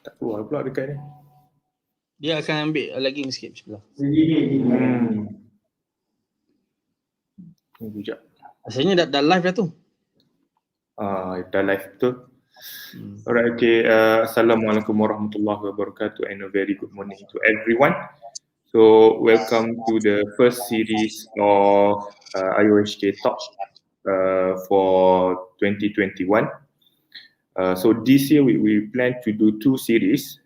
Tak keluar pula dekat ni. Dia akan ambil lagging sikit sebelah. Tunggu sekejap. Rasanya dah live dah tu. Dah live betul. Alright, okay. Assalamualaikum warahmatullahi wabarakatuh and a very good morning to everyone. So, welcome to the first series of IOHK Talk for 2021. So this year we plan to do two series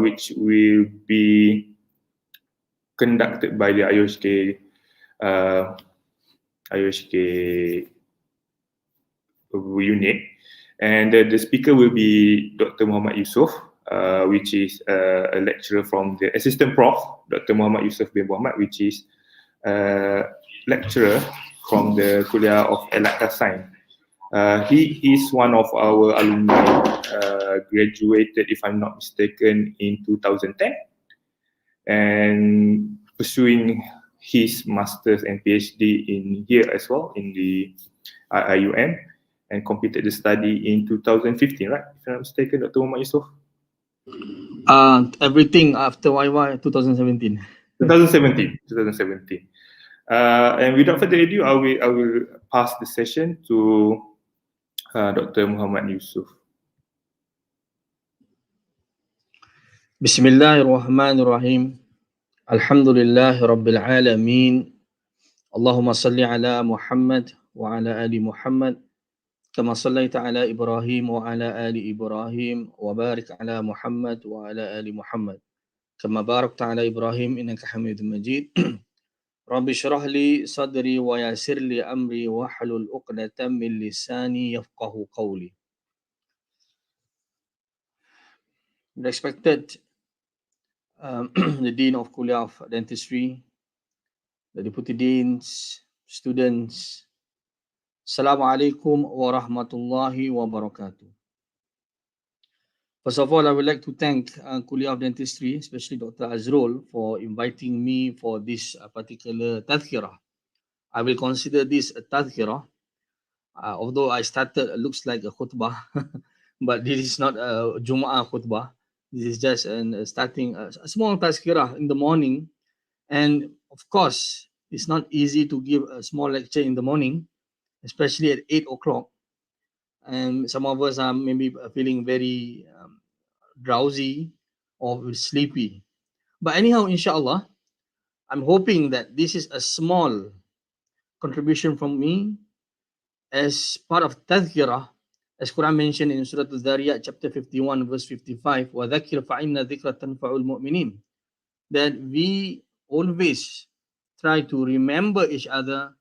which will be conducted by the IOHK unit, and the speaker will be Dr. Muhammad Yusof, which is a lecturer from the assistant prof, Dr. Muhammad Yusof bin Muhammad, which is a lecturer from the Kuliah of Electrical Science. He is one of our alumni, graduated, if I'm not mistaken, in 2010, and pursuing his master's and PhD in here as well, in the IUM, and completed the study in 2015, right? If I'm not mistaken, Dr. Muhammad Yusof? Everything after YY 2017. 2017. And without further ado, I will pass the session to Dr. Muhammad Yusof. Bismillahirrahmanirrahim. Alhamdulillahi Rabbil Alamin. Allahumma salli ala Muhammad wa ala ali Muhammad. Kama sallaita ala Ibrahim wa ala ali Ibrahim. Wa barik ala Muhammad wa ala ali Muhammad. Kama barakta ala Ibrahim innaka Hamidum Majid. Rabbi shrah li sadri wa yassir li amri wa hlul 'uqdatam min lisani yafqahu qawli. Respected the Dean of Kuliah of Dentistry, the Deputy Deans, students, Assalamualaikum warahmatullahi wabarakatuh. First of all, I would like to thank Kuliah of Dentistry, especially Dr. Azrul, for inviting me for this particular tadhkirah. I will consider this a tadhkirah, although I started, looks like a khutbah, but this is not a Jum'ah khutbah. This is just starting a small tadhkirah in the morning. And of course, it's not easy to give a small lecture in the morning, especially at 8 o'clock. And some of us are maybe feeling very drowsy or sleepy. But anyhow, inshallah, I'm hoping that this is a small contribution from me as part of tadhkirah, as Quran mentioned in Surah Al-Dhariyat, chapter 51, verse 55, وَذَكِّرْ فَإِنَّ ذِكْرَ تَنْفَعُ الْمُؤْمِنِينَ, that we always try to remember each other,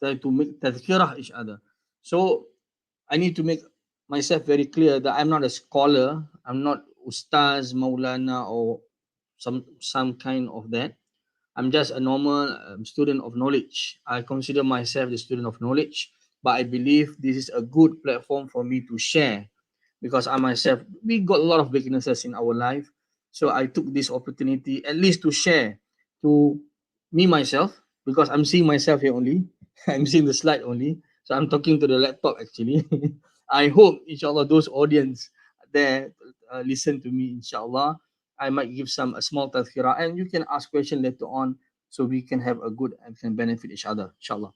try to make tadhkirah each other. So I need to make myself very clear that I'm not a scholar, I'm not ustaz, maulana, or some kind of that. I'm just a normal student of knowledge. I consider myself the student of knowledge, but I believe this is a good platform for me to share, because I myself, we got a lot of weaknesses in our life. So I took this opportunity at least to share to me myself, because I'm seeing myself here only. I'm seeing the slide only. So I'm talking to the laptop actually. I hope, inshallah, those audience there listen to me, inshallah. I might give a small tadhkirah, and you can ask questions later on, so we can have a good and can benefit each other, inshallah.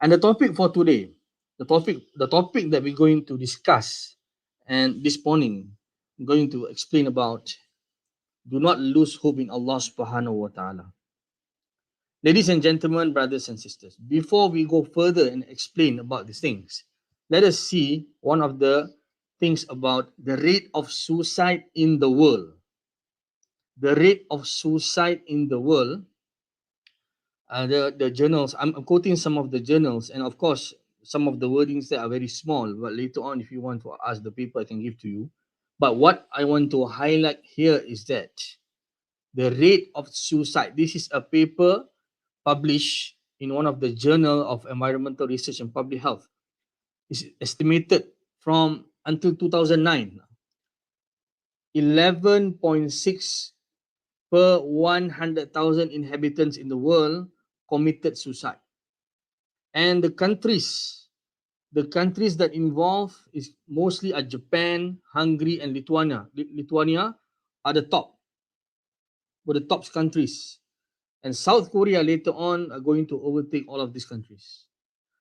And the topic for today, the topic that we're going to discuss, and this morning, I'm going to explain about, do not lose hope in Allah subhanahu wa ta'ala. Ladies and gentlemen, brothers and sisters, before we go further and explain about these things, let us see one of the things about the rate of suicide in the world. The rate of suicide in the world, the journals, I'm quoting some of the journals, and of course, some of the wordings that are very small, but later on, if you want to ask the paper, I can give to you. But what I want to highlight here is that the rate of suicide, this is a paper published in one of the Journal of Environmental Research and Public Health, is estimated from until 2009, 11.6 per 100,000 inhabitants in the world committed suicide. And the countries The countries that involve is mostly are Japan, Hungary, and Lithuania. Lithuania are the top, were the top countries. And South Korea later on are going to overtake all of these countries.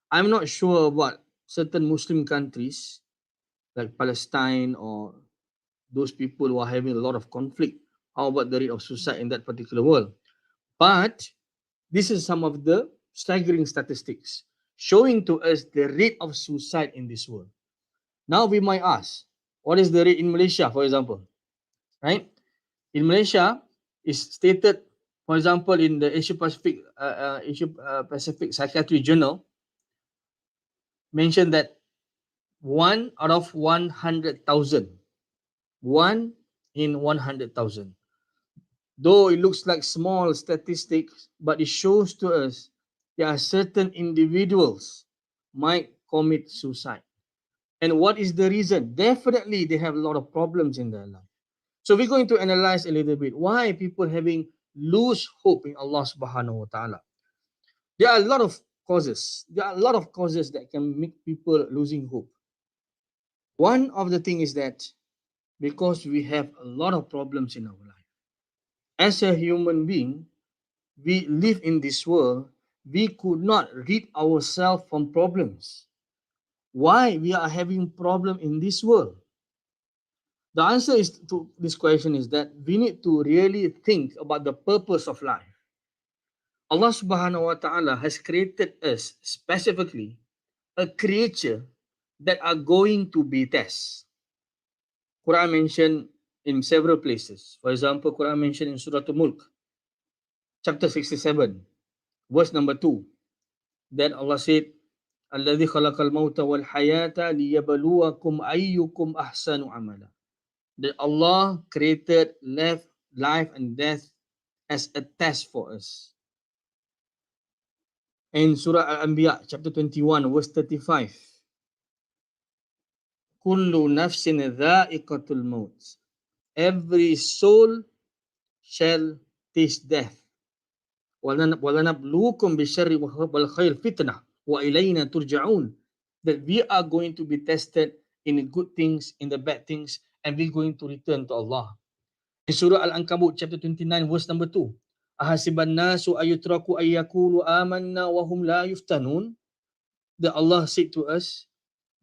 I'm not sure about certain Muslim countries like Palestine or those people who are having a lot of conflict. How about the rate of suicide in that particular world? But this is some of the staggering statistics showing to us the rate of suicide in this world. Now we might ask, what is the rate in Malaysia, for example? Right? In Malaysia, is stated, for example, in the Asia Pacific Psychiatry Journal, mentioned that 1 out of 100,000, 1 in 100,000. Though it looks like small statistics, but it shows to us there are certain individuals might commit suicide. And what is the reason? Definitely they have a lot of problems in their life. So we're going to analyze a little bit why people having lose hope in Allah subhanahu wa ta'ala. There are a lot of causes. There are a lot of causes that can make people losing hope. One of the thing is that because we have a lot of problems in our life. As a human being, we live in this world, we could not rid ourselves from problems. Why we are having problem in this world? The answer is to this question is that we need to really think about the purpose of life. Allah subhanahu wa ta'ala has created us specifically a creature that are going to be tests. Quran mentioned in several places. For example, Quran mentioned in Surah Al-Mulk, chapter 67, verse number 2, that Allah said, Alladhi khalaqal mawta wal hayata liyabluwakum ayyukum ahsanu amala. That Allah created life and death as a test for us. In Surah Al-Anbiya, chapter 21, verse 35, Kullu nafsin dha'iqatul maut. Every soul shall taste death. وَلَنَبْلُوكُمْ بِالشَّرِّ وَالْخَيْرِ فِتْنَةً وَإِلَيْنَا تُرْجَعُونَ. That we are going to be tested in the good things, in the bad things, and we're going to return to Allah. In Surah Al-Ankabut, chapter 29, verse number 2, Ahasiban nasu ayutraku ayyakulu amanna wahum la yuftanun. That Allah said to us,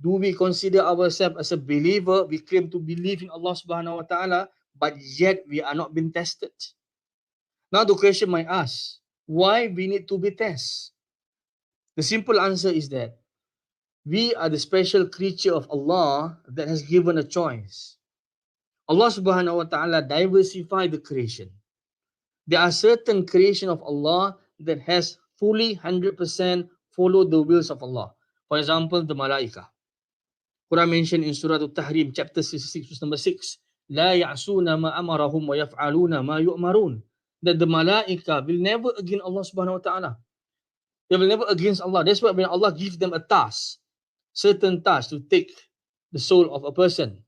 do we consider ourselves as a believer? We claim to believe in Allah subhanahu wa ta'ala, but yet we are not being tested. Now the question might ask, why we need to be tested? The simple answer is that we are the special creature of Allah that has given a choice. Allah subhanahu wa ta'ala diversified the creation. There are certain creation of Allah that has fully 100% followed the wills of Allah. For example, the malaika. Quran mentioned in Surah Al-Tahrim, chapter 66, verse number 6, La ya'suna ma amarahum wa yaf'aluna ma yu'marun. That the malaika will never against Allah subhanahu wa ta'ala. They will never against Allah. That's why when Allah gives them a task, certain task to take the soul of a person,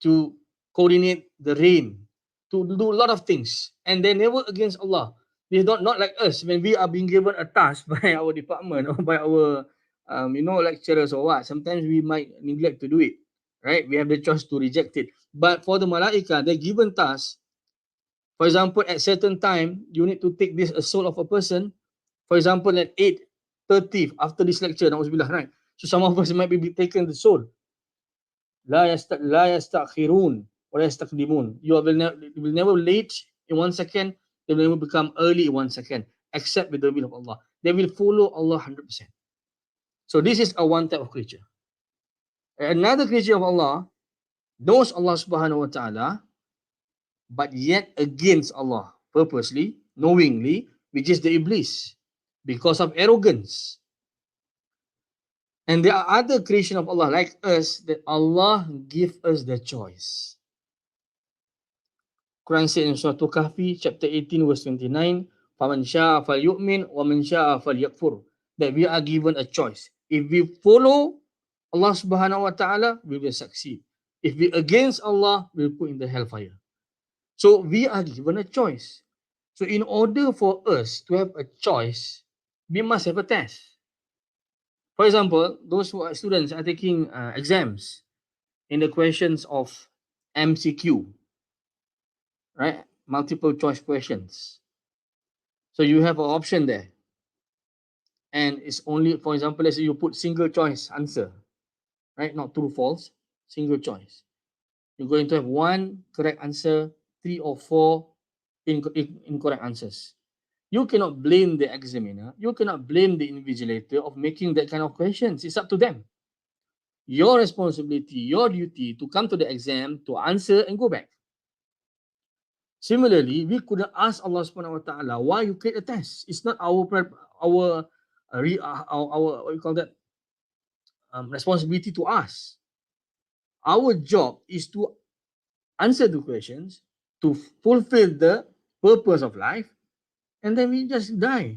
to coordinate the rain, to do a lot of things, and they never against Allah. They not like us when we are being given a task by our department or by our lecturers or what. Sometimes we might neglect to do it, right? We have the choice to reject it. But for the malaika, they're given task. For example, at certain time, you need to take this a soul of a person. For example, at 8:30 after this lecture, right? So some of us might be taken the soul. La yastakhirun wa la yastaqdimun. You will never late in 1 second. They will never become early in 1 second, except with the will of Allah. They will follow Allah 100%. So this is a one type of creature. Another creature of Allah knows Allah subhanahu wa ta'ala, but yet against Allah purposely, knowingly, which is the Iblis, because of arrogance. And there are other creation of Allah like us that Allah give us the choice. Quran said in Surah Al-Kahfi, chapter 18, verse 29, فَمَنْ شَاءَ فَلْيُؤْمِنْ وَمَنْ شَاءَ فَلْيَكْفُرْ. That we are given a choice. If we follow Allah subhanahu wa ta'ala, we will succeed. If we against Allah, we'll put in the hellfire. So we are given a choice. So in order for us to have a choice, we must have a test. For example, those who are students are taking exams in the questions of MCQ, right? Multiple choice questions. So you have an option there, and it's only, for example, let's say you put single choice answer, right? Not true, false, single choice. You're going to have one correct answer, three or four incorrect answers. You cannot blame the examiner. You cannot blame the invigilator of making that kind of questions. It's up to them. Your responsibility, your duty to come to the exam, to answer and go back. Similarly, we couldn't ask Allah Subhanahu wa Taala why you create a test. It's not our our what you call that responsibility to ask. Our job is to answer the questions, to fulfill the purpose of life, and then we just die,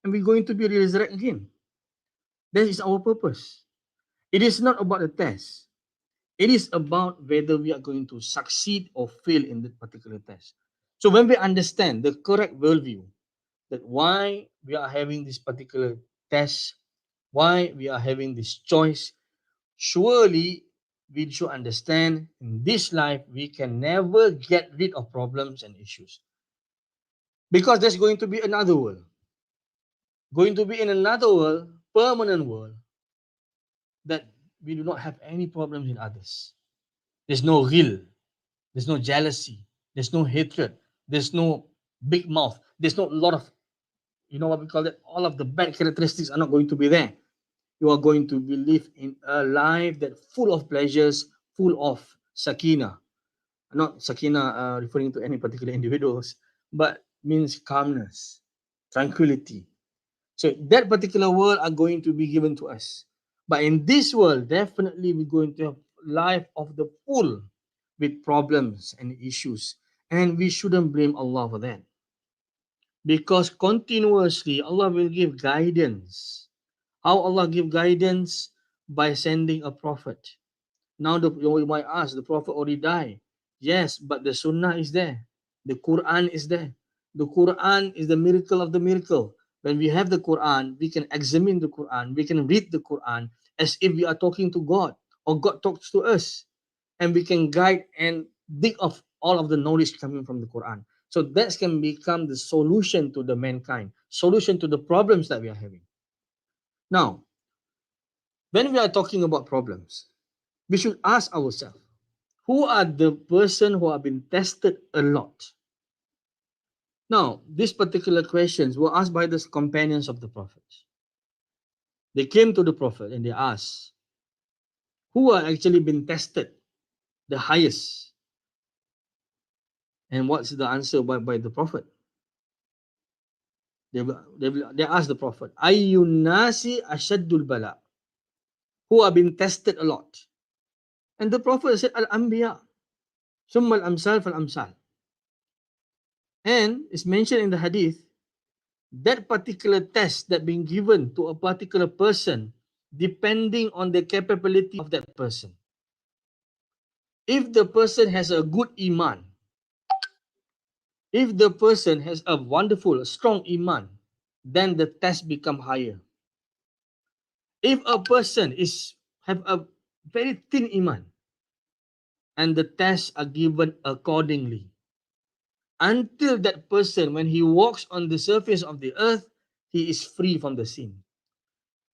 and we're going to be resurrected again. That is our purpose. It is not about the test. It is about whether we are going to succeed or fail in that particular test. So when we understand the correct worldview, that why we are having this particular test, why we are having this choice, surely we should understand in this life we can never get rid of problems and issues. Because there's going to be another world. Going to be in another world, permanent world, that we do not have any problems in others. There's no guilt. There's no jealousy. There's no hatred. There's no big mouth. There's not a lot of, you know what we call it? All of the bad characteristics are not going to be there. You are going to live in a life that full of pleasures, full of sakina. Not sakina referring to any particular individuals, but means calmness, tranquility. So that particular world are going to be given to us. But in this world, definitely we're going to have life of the full with problems and issues. And we shouldn't blame Allah for that. Because continuously Allah will give guidance. How Allah give guidance? By sending a prophet. Now you might ask, the prophet already died. Yes, but the sunnah is there. The Quran is there. The Quran is the miracle of the miracle. When we have the Quran, we can examine the Quran. We can read the Quran as if we are talking to God or God talks to us. And we can guide and dig of all of the knowledge coming from the Quran. So that can become the solution to the mankind, solution to the problems that we are having. Now, when we are talking about problems, we should ask ourselves, who are the person who have been tested a lot? Now, these particular questions were asked by the companions of the Prophet. They came to the Prophet and they asked, who are actually been tested the highest? And what's the answer by the Prophet? They asked the Prophet, Ayyun nasi ashaddul bala? Who have been tested a lot? And the Prophet said, Al-Anbiya, summa al-amsal fal-amsal. And it's mentioned in the hadith, that particular test that being given to a particular person depending on the capability of that person. If the person has a good iman, if the person has a wonderful, strong iman, then the test become higher. If a person is have a very thin iman, and the tests are given accordingly, until that person, when he walks on the surface of the earth, he is free from the sin.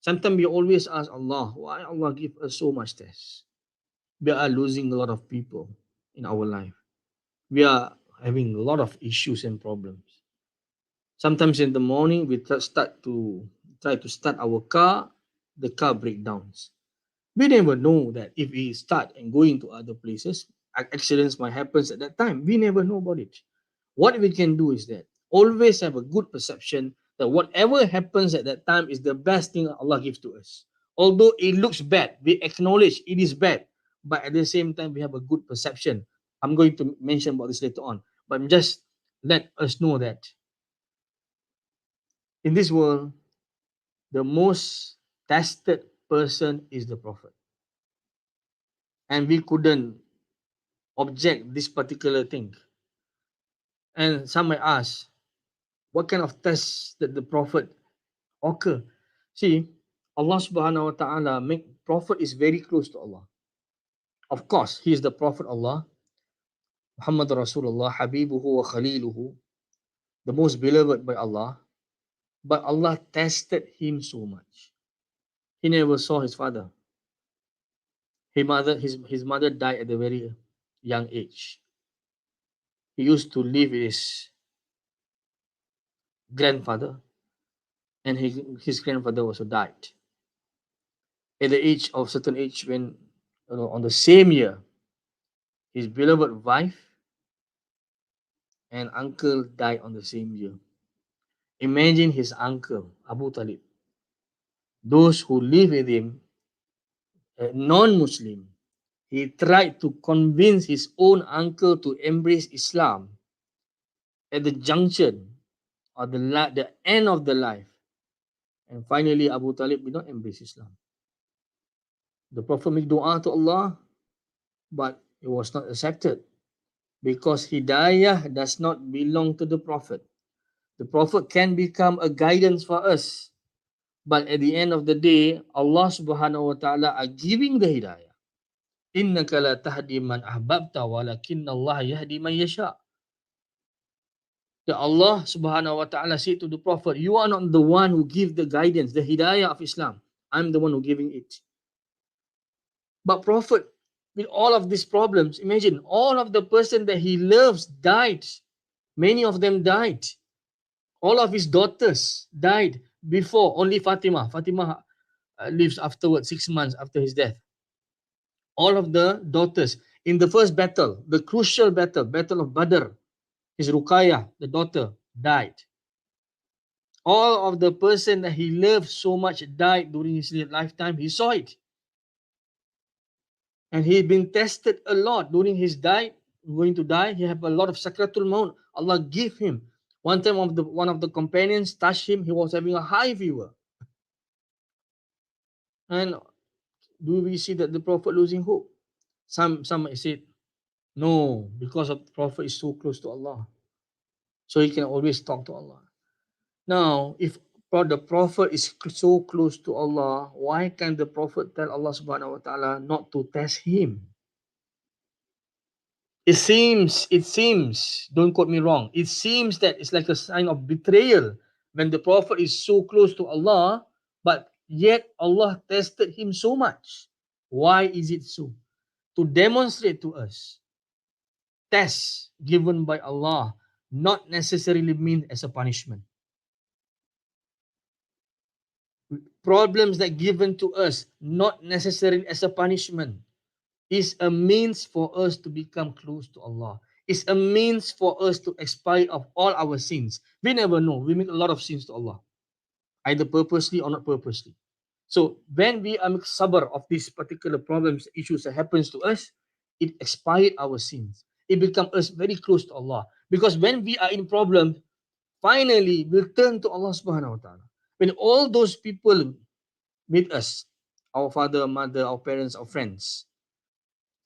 Sometimes we always ask Allah, why Allah give us so much tests? We are losing a lot of people in our life. We are having a lot of issues and problems. Sometimes in the morning, we try to start our car, the car breakdowns. We never know that if we start and going to other places, accidents might happen at that time. We never know about it. What we can do is that always have a good perception that whatever happens at that time is the best thing Allah gives to us. Although it looks bad, we acknowledge it is bad, but at the same time we have a good perception. I'm going to mention about this later on, but just let us know that in this world, the most tested person is the Prophet. And we couldn't object this particular thing. And some might ask, what kind of tests that the Prophet occur? See, Allah subhanahu wa ta'ala make Prophet is very close to Allah. Of course, he is the Prophet Allah, Muhammad Rasulullah, Habibuhu wa Khaliluhu, the most beloved by Allah. But Allah tested him so much. He never saw his father. His mother died at a very young age. He used to live with his grandfather, and his grandfather also died. At the age of certain age, when on the same year, his beloved wife and uncle died on the same year. Imagine his uncle, Abu Talib. Those who live with him, non-Muslim, he tried to convince his own uncle to embrace Islam at the junction or the end of the life. And finally, Abu Talib did not embrace Islam. The Prophet made dua to Allah, but it was not accepted because Hidayah does not belong to the Prophet. The Prophet can become a guidance for us, but at the end of the day, Allah subhanahu wa ta'ala are giving the Hidayah. Innaka la tahdi man ahbabta walakinna Allah yahdi man yasha. That Allah subhanahu wa ta'ala said to the Prophet, you are not the one who give the guidance, the Hidayah of Islam. I'm the one who giving it. But Prophet, with all of these problems, imagine all of the person that he loves died. Many of them died. All of his daughters died before. Only Fatima. Fatima lives afterwards, 6 months after his death. All of the daughters in the first battle, the crucial battle, Battle of Badr, his Ruqayyah, the daughter, died. All of the person that he loved so much died during his lifetime. He saw it. And he'd been tested a lot during his going to die. He had a lot of sakratul maut. Allah gave him. One time one of the companions touched him. He was having a high fever. And do we see that the Prophet losing hope? Some said, no, because of the Prophet is so close to Allah. So he can always talk to Allah. Now, if the Prophet is so close to Allah, why can the Prophet tell Allah subhanahu wa ta'ala not to test him? It seems, don't quote me wrong, it seems that it's like a sign of betrayal when the Prophet is so close to Allah, but yet Allah tested him so much. Why is it so? To demonstrate to us, tests given by Allah not necessarily mean as a punishment. Problems that given to us not necessarily as a punishment is a means for us to become close to Allah. It's a means for us to expire of all our sins. We never know. We make a lot of sins to Allah, either purposely or not purposely. So when we are sabr of these particular problems, issues that happens to us, it expired our sins. It becomes us very close to Allah. Because when we are in problem, finally we'll turn to Allah subhanahu wa ta'ala. When all those people meet us, our father, mother, our parents, our friends,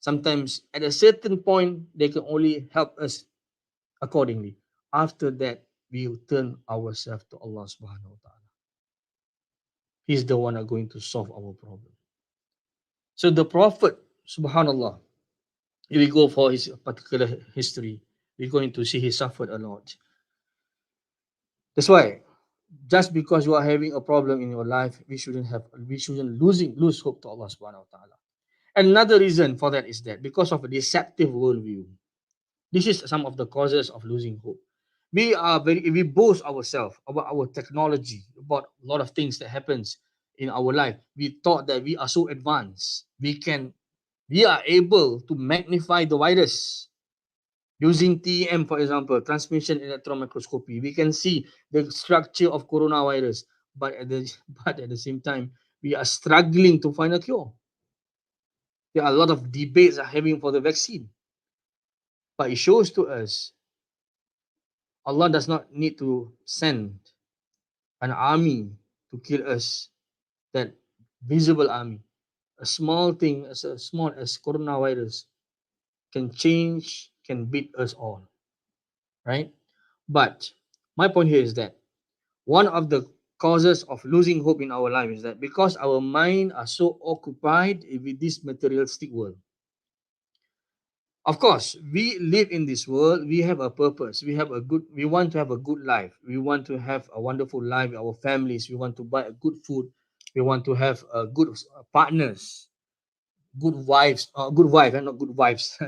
sometimes at a certain point, they can only help us accordingly. After that, we will turn ourselves to Allah subhanahu wa ta'ala. He's the one who going to solve our problem. So the Prophet, subhanallah, if we go for his particular history, we're going to see he suffered a lot. That's why, just because you are having a problem in your life, we shouldn't lose hope to Allah subhanahu wa ta'ala. Another reason for that is that because of a deceptive worldview. This is some of the causes of losing hope. We boast ourselves about our technology, about a lot of things that happens in our life. We thought that we are so advanced. We are able to magnify the virus using TEM, for example, transmission electron microscopy. We can see the structure of coronavirus, but but at the same time, we are struggling to find a cure. There are a lot of debates are having for the vaccine, but it shows to us Allah does not need to send an army to kill us, that visible army. A small thing as small as coronavirus can beat us all, right? But my point here is that one of the causes of losing hope in our life is that because our mind are so occupied with this materialistic world. Of course, we live in this world, we have a purpose, we want to have a good life, we want to have a wonderful life with our families, we want to buy a good food, we want to have good partners, good wives, good wife and not good wives.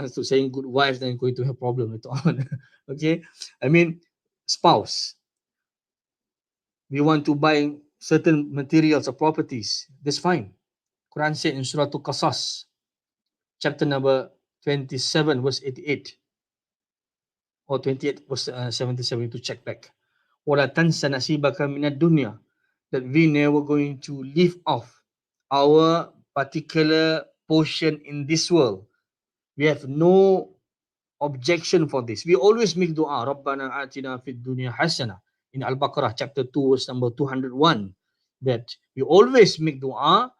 So saying good wives, then going to have problem later on. Okay, I mean spouse. We want to buy certain materials or properties. That's fine. Quran said in Surah Al-Qasas, chapter number 27, verse 88 or 28, verse 77, to check back. وَلَا تَنْسَ نَصِيبَكَ مِنَ الدُّنْيَا, that we never going to leave off our particular portion in this world. We have no objection for this. We always make dua, Rabbana atina fid dunya hasana, in Al-Baqarah chapter 2 verse number 201, that we always make dua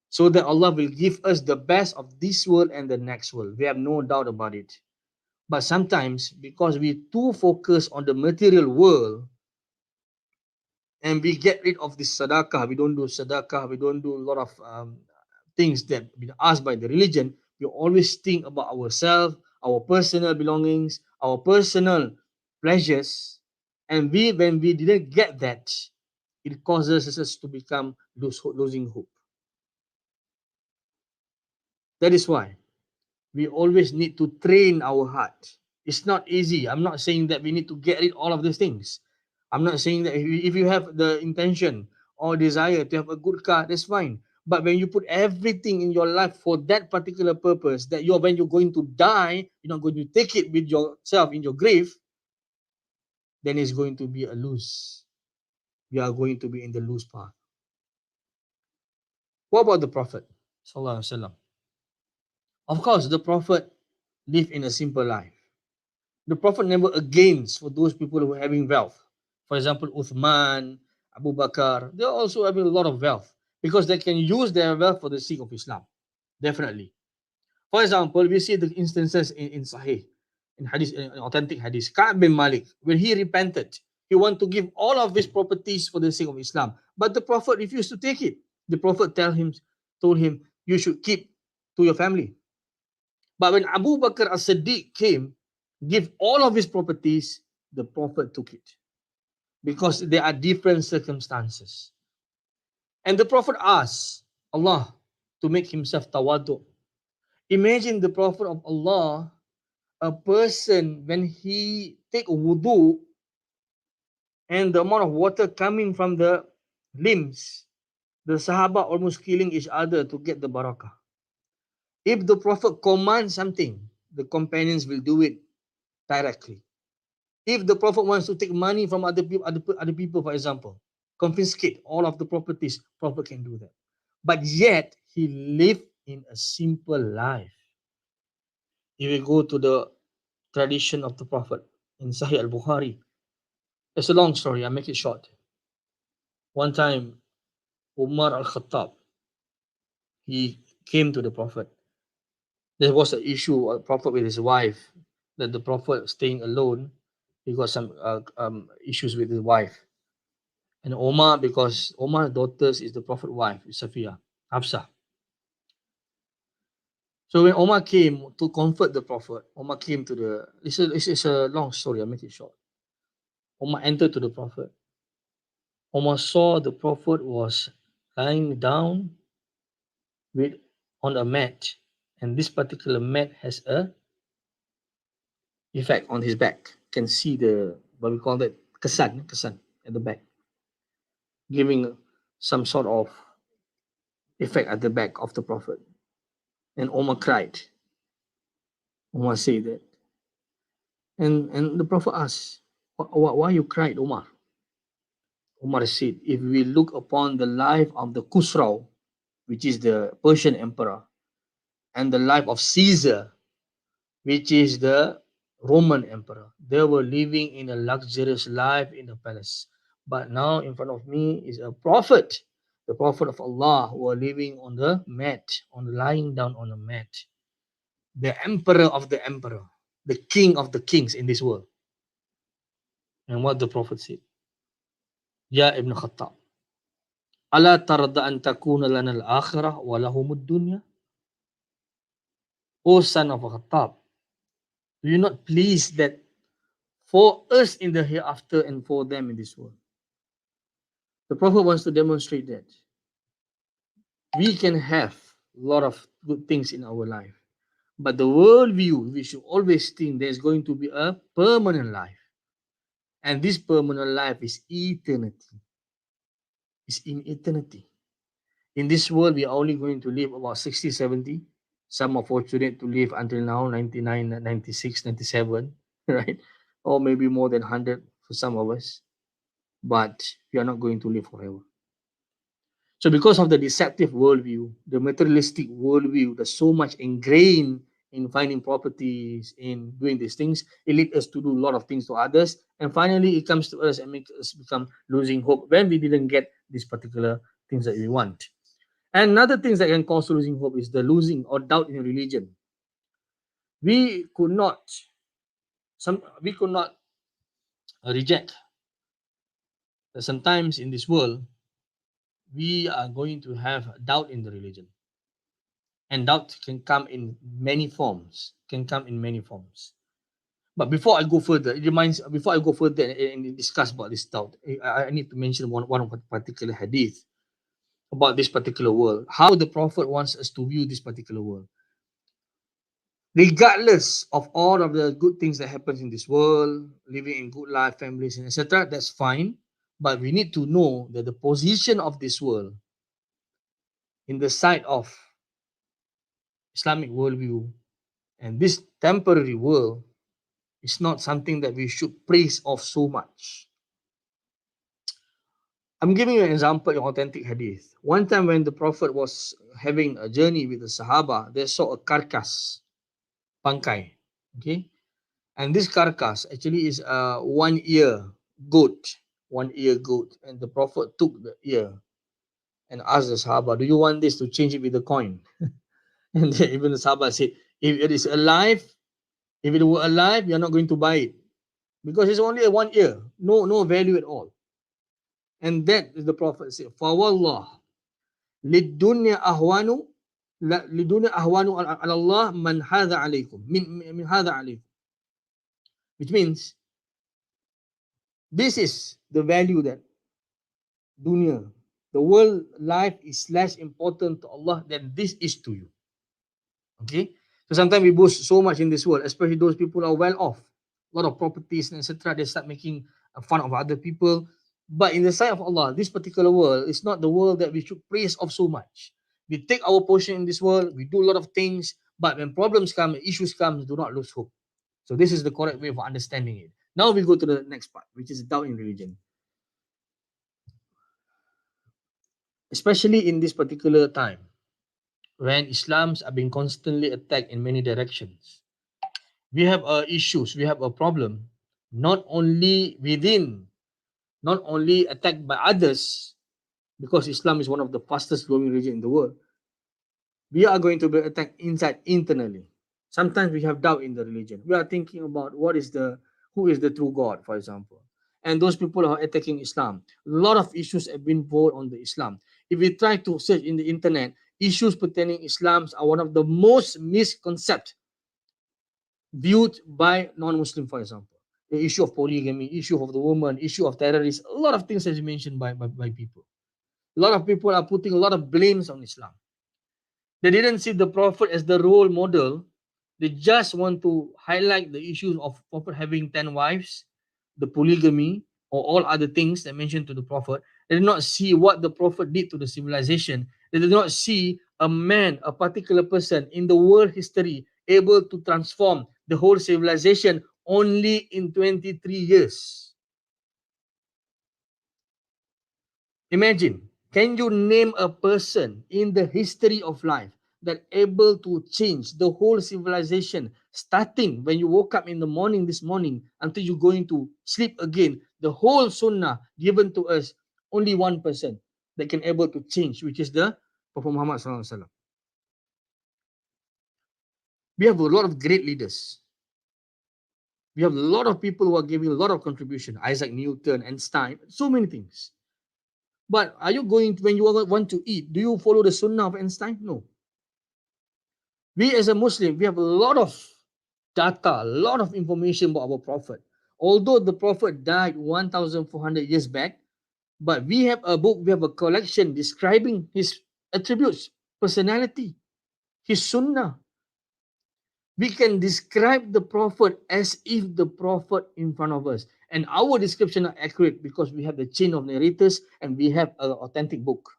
so that Allah will give us the best of this world and the next world. We have no doubt about it. But sometimes because we too focus on the material world and we get rid of this sadaqah, we don't do sadaqah, we don't do a lot of things that been asked by the religion. We always think about ourselves, our personal belongings, our personal pleasures, and when we didn't get that, it causes us to become losing hope. That is why we always need to train our heart. It's not easy. I'm not saying that we need to get rid of all of these things. I'm not saying that if you have the intention or desire to have a good car, that's fine. But when you put everything in your life for that particular purpose, that when you're going to die, you're not going to take it with yourself in your grave, then it's going to be a lose. You are going to be in the lose path. What about the Prophet Sallallahu Alaihi Wasallam? Of course, the Prophet lived in a simple life. The Prophet never against for those people who are having wealth. For example, Uthman, Abu Bakr, they're also having a lot of wealth because they can use their wealth for the sake of Islam. Definitely. For example, we see the instances in Sahih, in hadith, in authentic hadith. Ka'b bin Malik, when he repented, he wanted to give all of his properties for the sake of Islam. But the Prophet refused to take it. The Prophet told him, you should keep to your family. But when Abu Bakr as-Siddiq came, give all of his properties, the Prophet took it. Because there are different circumstances. And the Prophet asked Allah to make himself tawadu. Imagine the Prophet of Allah, a person when he take wudu and the amount of water coming from the limbs, the Sahaba almost killing each other to get the barakah. If the Prophet commands something, the companions will do it directly. If the Prophet wants to take money from other people, for example, confiscate all of the properties, Prophet can do that. But yet, he lived in a simple life. If we go to the tradition of the Prophet in Sahih al-Bukhari, it's a long story, I'll make it short. One time, Umar al-Khattab, he came to the Prophet. There was an issue, a Prophet with his wife, that the Prophet staying alone, he got some issues with his wife. And Omar, because Omar's daughters is the Prophet's wife, Safiya, Hafsa. So when Omar came to comfort the Prophet, Omar came to the, it's a long story, I'll make it short. Omar entered to the Prophet. Omar saw the Prophet was lying down with on a mat, and this particular mat has a effect on his back. Can see the, what we call that, kesan at the back, giving some sort of effect at the back of the Prophet. And Omar cried. Omar said that. And the Prophet asked, why you cried, Omar? Omar said, if we look upon the life of the Khusraw, which is the Persian emperor, and the life of Caesar, which is the Roman emperor, they were living in a luxurious life in the palace. But now in front of me is a prophet, the Prophet of Allah, who are living on the mat, lying down on a mat. The emperor of the emperor, the king of the kings in this world. And what the Prophet said, Ya Ibn Khattab, ala tarda an takuna lana al-akhirah wa lahumud dunya? O son of Khattab, do you not please that for us in the hereafter and for them in this world? The Prophet wants to demonstrate that we can have a lot of good things in our life, but the worldview, we should always think there's going to be a permanent life, and this permanent life is eternity. It's in eternity. In this world, we are only going to live about 60, 70. Some are fortunate to live until now, 99, 96, 97, right? Or maybe more than 100 for some of us. But we are not going to live forever. So because of the deceptive worldview, the materialistic worldview that's so much ingrained in finding properties, in doing these things, it leads us to do a lot of things to others. And finally, it comes to us and makes us become losing hope when we didn't get these particular things that we want. And another things that can cause losing hope is the losing or doubt in religion. We could not, we could not reject that sometimes in this world we are going to have doubt in the religion, and doubt can come in many forms. Can come in many forms. But before I go further, it reminds before I go further and discuss about this doubt, I need to mention one particular hadith about this particular world. How the Prophet wants us to view this particular world. Regardless of all of the good things that happens in this world, living in good life, families, and etc., that's fine. But we need to know that the position of this world in the sight of Islamic worldview and this temporary world is not something that we should praise of so much. I'm giving you an example in authentic hadith. One time when the Prophet was having a journey with the Sahaba, they saw a carcass, pangkai. Okay, and this carcass actually is a 1 ear goat, 1 ear goat. And the Prophet took the ear and asked the Sahaba, do you want this to change it with a coin? And then even the Sahaba said, if it is alive, if it were alive, you're not going to buy it. Because it's only a 1 ear, no value at all. And that is the Prophet said, Fawallah, lidunya ahwanu, lidunya ahwanu ala Allah man hadha alaykum, min hadha alaykum. Which means, this is the value that dunya, the world life is less important to Allah than this is to you. Okay? So sometimes we boast so much in this world, especially those people who are well off, a lot of properties and etc. They start making fun of other people. But in the sight of Allah, this particular world is not the world that we should praise of so much. We take our portion in this world, we do a lot of things, but when problems come, issues come, do not lose hope. So this is the correct way of understanding it. Now we go to the next part, which is doubt in religion. Especially in this particular time, when Islams are being constantly attacked in many directions, we have issues, we have a problem, not only within, not only attacked by others, because Islam is one of the fastest growing religion in the world. We are going to be attacked inside internally. Sometimes we have doubt in the religion. We are thinking about who is the true God, for example. And those people are attacking Islam. A lot of issues have been brought on the Islam. If we try to search in the internet, issues pertaining Islam are one of the most misconceived viewed by non-Muslim, for example. The issue of polygamy, issue of the woman, issue of terrorists, a lot of things has been mentioned by people. A lot of people are putting a lot of blames on Islam. They didn't see the Prophet as the role model. They just want to highlight the issues of Prophet having 10 wives, the polygamy, or all other things that mentioned to the Prophet. They did not see what the Prophet did to the civilization. They did not see a man, a particular person in the world history able to transform the whole civilization only in 23 years. Imagine, can you name a person in the history of life that able to change the whole civilization, starting when you woke up in the morning this morning until you're going to sleep again, the whole sunnah given to us, only one person that can able to change, which is the Prophet Muhammad sallallahu alaihi wasallam. We have a lot of great leaders. We have a lot of people who are giving a lot of contribution. Isaac Newton, Einstein, so many things. But are you going to, when you want to eat, do you follow the sunnah of Einstein? No. We as a Muslim, we have a lot of data, a lot of information about our Prophet. Although the Prophet died 1,400 years back, but we have a book, we have a collection describing his attributes, personality, his sunnah. We can describe the Prophet as if the Prophet in front of us. And our description are accurate because we have the chain of narrators and we have an authentic book.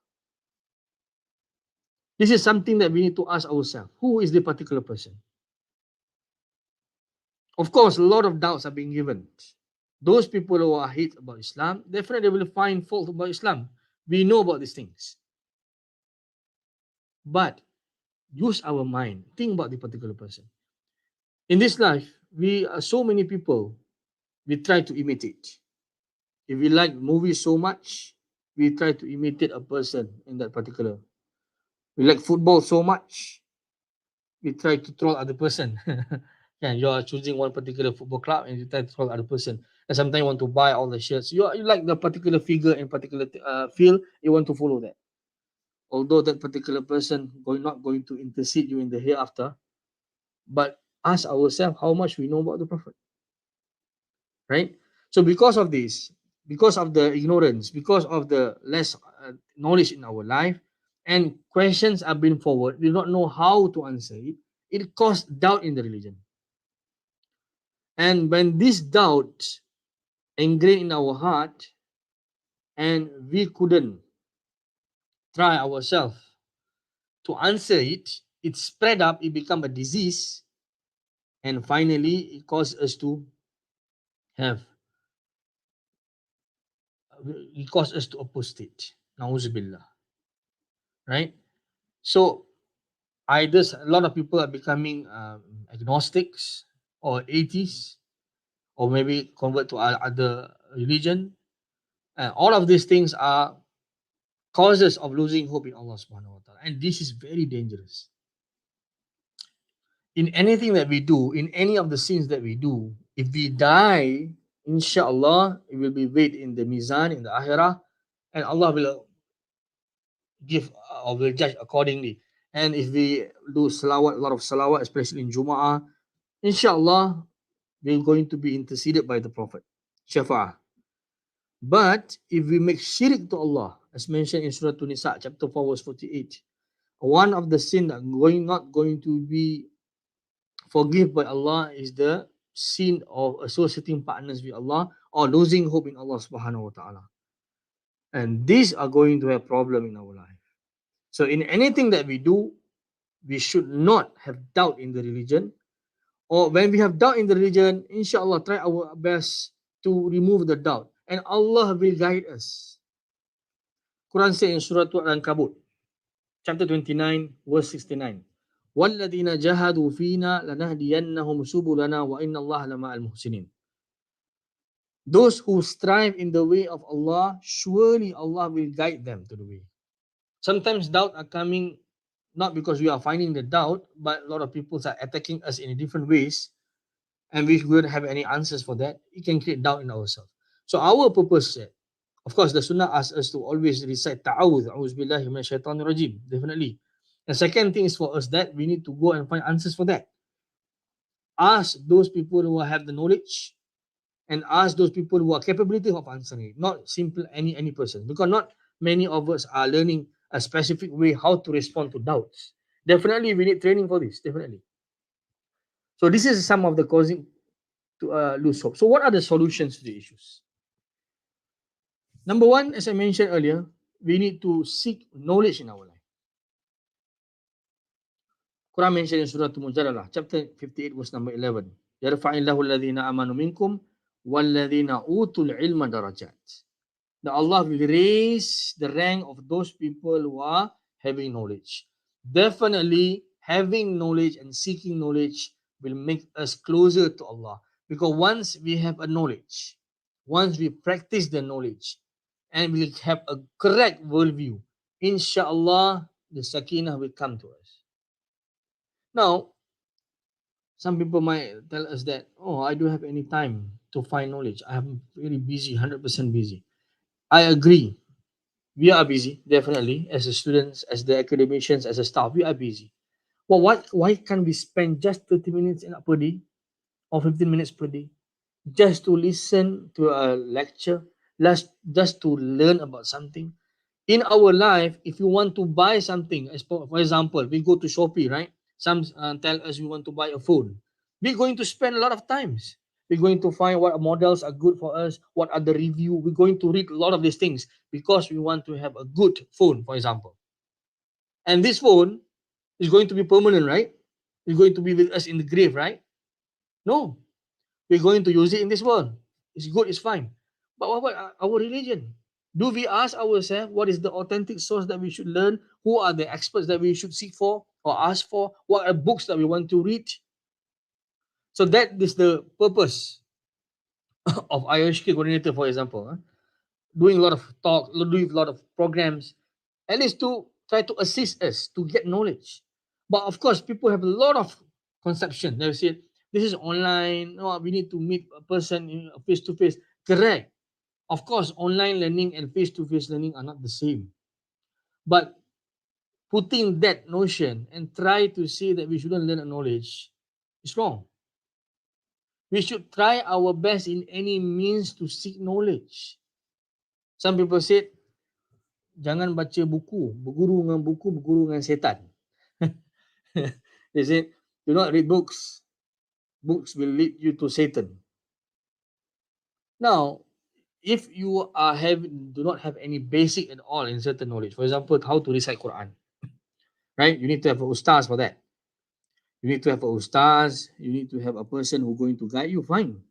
This is something that we need to ask ourselves. Who is the particular person? Of course, a lot of doubts are being given. Those people who are hate about Islam, definitely will find fault about Islam. We know about these things. But use our mind. Think about the particular person. In this life, we are so many people, we try to imitate. If we like movies so much, we try to imitate a person in that particular. We like football so much, we try to troll other person. Yeah, you are choosing one particular football club and you try to troll other person. And sometimes you want to buy all the shirts. You like the particular figure in particular field, you want to follow that. Although that particular person not going to intercede you in the hereafter, but ask ourselves how much we know about the Prophet, right? So because of this, because of the ignorance, because of the less knowledge in our life, and questions are being forward, we do not know how to answer it. It causes doubt in the religion. And when this doubt ingrained in our heart, and we couldn't try ourselves to answer it, it spread up, it become a disease, and finally it caused us to have, it caused us to apostate. Nauzubillah, right? So either a lot of people are becoming agnostics or atheists, or maybe convert to other religion. And all of these things are causes of losing hope in Allah subhanahu wa ta'ala. And this is very dangerous. In anything that we do, in any of the sins that we do, if we die, inshallah, it will be weighed in the mizan, in the akhirah, and Allah will give or will judge accordingly. And if we do salawat, a lot of salawat, especially in Jum'ah, inshallah, we're going to be interceded by the Prophet. Shafa'ah. But if we make shirk to Allah, as mentioned in Surah An-Nisa, chapter 4, verse 48, one of the sin that not going to be forgiven by Allah is the sin of associating partners with Allah or losing hope in Allah subhanahu wa ta'ala. And these are going to have problem in our life. So in anything that we do, we should not have doubt in the religion. Or when we have doubt in the religion, inshallah, try our best to remove the doubt. And Allah will guide us. Quran says in Surah Al-Ankabut, chapter 29, verse 69. وَالَّذِينَ جَهَدُوا فِينَا لَنَهْدِيَنَّهُمْ سُبُلَنَا وَإِنَّ اللَّهَ لَمَعَ الْمُحْسِنِينَ. Those who strive in the way of Allah, surely Allah will guide them to the way. Sometimes doubt are coming not because we are finding the doubt, but a lot of people are attacking us in different ways, and we don't have any answers for that. It can create doubt in ourselves. So our purpose, of course, the Sunnah asks us to always recite ta'awudh, a'udhu billahi minash shaitanir rajim, definitely. The second thing is for us that we need to go and find answers for that. Ask those people who have the knowledge, and ask those people who are capability of answering it, not simple any person, because not many of us are learning a specific way how to respond to doubts. Definitely, we need training for this. Definitely. So this is some of the causing to lose hope. So what are the solutions to the issues? Number one, as I mentioned earlier, we need to seek knowledge in our life. Quran mentioned in Surah Al-Mujadalah, chapter 58, verse number 11. يَرْفَعِ اللَّهُ الَّذِينَ آمَنُوا مِنْكُمْ وَالَّذِينَ أُوتُوا الْعِلْمَ دَرَجَاتٍ. That Allah will raise the rank of those people who are having knowledge. Definitely, having knowledge and seeking knowledge will make us closer to Allah. Because once we have a knowledge, once we practice the knowledge, and we have a correct worldview, inshallah, the sakinah will come to us. Now, some people might tell us that, oh, I don't have any time to find knowledge. I'm very busy, 100% busy. I agree. We are busy, definitely, as a students, as the academicians, as a staff, we are busy. But why can't we spend just 30 minutes in per day or 15 minutes per day just to listen to a lecture, just to learn about something? In our life, if you want to buy something, as for example, we go to Shopee, right? Some tell us we want to buy a phone. We're going to spend a lot of times. We're going to find what models are good for us, what are the review. We're going to read a lot of these things because we want to have a good phone, for example. And this phone is going to be permanent, right? It's going to be with us in the grave, right? No, we're going to use it in this world. It's good, it's fine. But what about our religion? Do we ask ourselves what is the authentic source that we should learn? Who are the experts that we should seek for or ask for? What are books that we want to read? So that is the purpose of IOHK coordinator, for example. Doing a lot of talk, doing a lot of programs, at least to try to assist us to get knowledge. But of course, people have a lot of conception. They say this is online. No, we need to meet a person face to face. Correct. Of course, online learning and face to face learning are not the same. But putting that notion and try to say that we shouldn't learn a knowledge is wrong. We should try our best in any means to seek knowledge. Some people said, jangan baca buku, berguru dengan setan. They said, do not read books. Books will lead you to Satan. Now, if you are do not have any basic at all in certain knowledge, for example, how to recite Quran, right? You need to have a ustaz for that. You need to have a ustaz. You need to have a person who's going to guide you. Fine.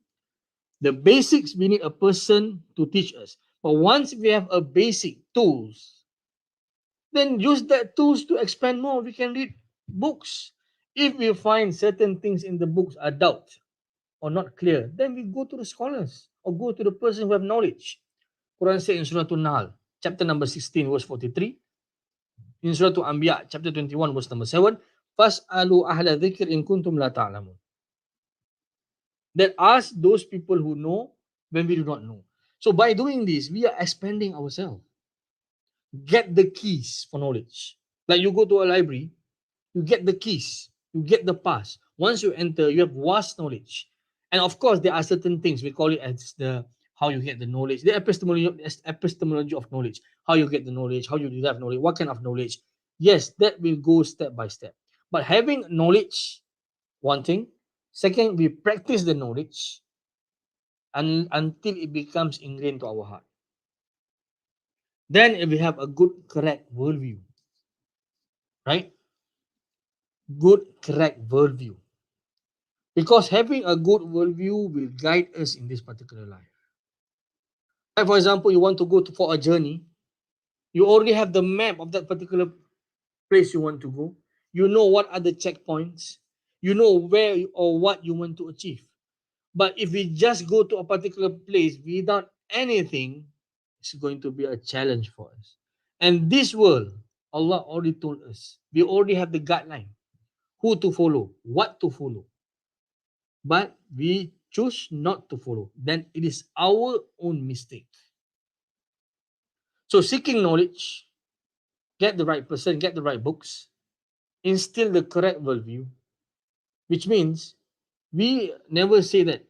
The basics, we need a person to teach us. But once we have a basic tools, then use that tools to expand more. We can read books. If we find certain things in the books are doubt or not clear, then we go to the scholars or go to the person who have knowledge. Quran says in Surah An-Nahl, chapter number 16, verse 43. In Surah Al-Anbiya, chapter 21, verse number 7. Fas'alu ahla dhikr in kuntum la ta'lamun. That ask those people who know when we do not know. So by doing this, we are expanding ourselves. Get the keys for knowledge. Like you go to a library, you get the keys, you get the pass. Once you enter, you have vast knowledge. And of course, there are certain things we call it as the how you get the knowledge, the epistemology of knowledge, how you get the knowledge, how you derive knowledge, what kind of knowledge. Yes, that will go step by step. But having knowledge, one thing. Second, we practice the knowledge until it becomes ingrained to our heart. Then we have a good, correct worldview, right? Good, correct worldview. Because having a good worldview will guide us in this particular life. Like for example, you want to go for a journey, you already have the map of that particular place you want to go. You know what are the checkpoints. You know where or what you want to achieve. But if we just go to a particular place without anything, it's going to be a challenge for us. And this world, Allah already told us. We already have the guideline. Who to follow, what to follow. But we choose not to follow. Then it is our own mistake. So seeking knowledge, get the right person, get the right books, instill the correct worldview, which means we never say that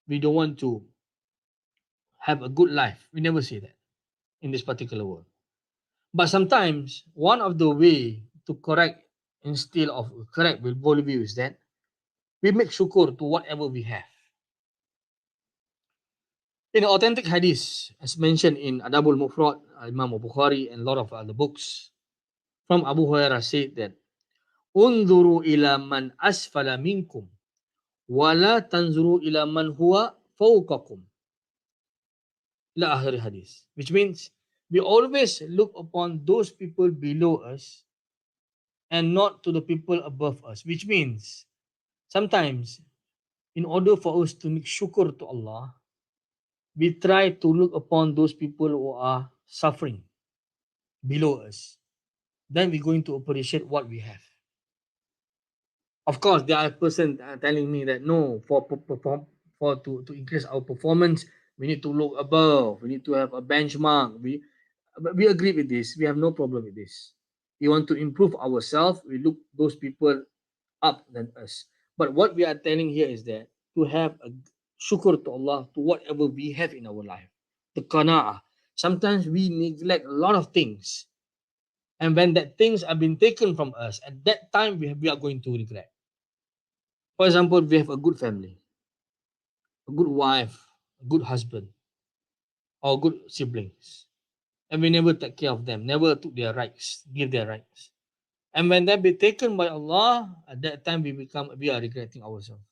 we don't want to have a good life. We never say that in this particular world. But sometimes one of the way to correct instill of correct worldview is that we make syukur to whatever we have. In authentic hadith, as mentioned in Adabul Mufrad, Imam Bukhari, and a lot of other books, from Abu Hurairah said that, Unzuru ila man asfala minkum, wala tanzuru ila man huwa fawqakum. Ila akhir hadith. Which means, we always look upon those people below us and not to the people above us. Which means, sometimes, in order for us to make syukur to Allah, we try to look upon those people who are suffering below us. Then we're going to appreciate what we have. Of course, there are person telling me that no, to increase our performance, we need to look above. We need to have a benchmark. But we agree with this. We have no problem with this. We want to improve ourselves. We look those people up than us. But what we are telling here is that to have a shukr to Allah to whatever we have in our life. The qana'ah. Sometimes we neglect a lot of things. And when that things are being taken from us, at that time we are going to regret. For example, we have a good family, a good wife, a good husband, or good siblings. And we never take care of them, never took their rights, give their rights. And when that be taken by Allah, at that time we are regretting ourselves.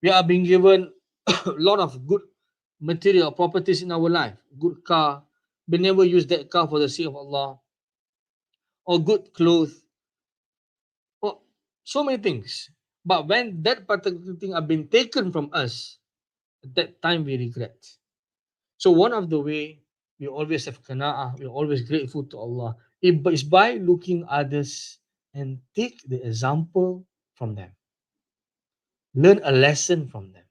We are being given a lot of good material properties in our life, good car, we never use that car for the sake of Allah, or good clothes, or so many things. But when that particular thing have been taken from us, at that time we regret. So one of the way we always have qana'ah, we're always grateful to Allah, is by looking others and take the example from them. Learn a lesson from them.